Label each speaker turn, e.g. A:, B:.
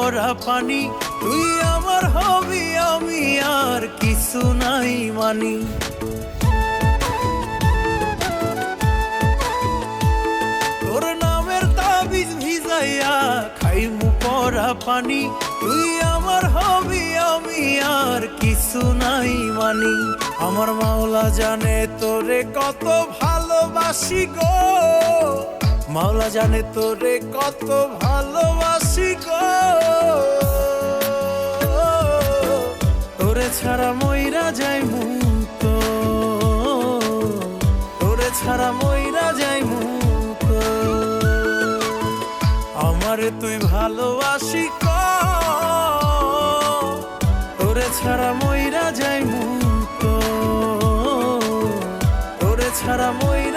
A: পড়া পানি, তুই আমার হবি আমি আর কিছু নাই মানি। তোর নামের তাবিজ ভিজাইয়া খাইমু পড়া পানি, তুই আমার হবি আমি আর কিছু নাই মানি। আমার মাওলা জানে তোরে কত ভালোবাসি গো, মাওলা জানে তোরে কত ভালোবাসি গো। তোরে ছাড়া মইরা যাইমু তো, তোরে ছাড়া মইরা যাইমু তো। আমারে তুই ভালোবাসি ক, তোরে ছাড়া মইরা যাইমু তো, তোরে ছাড়া মইরা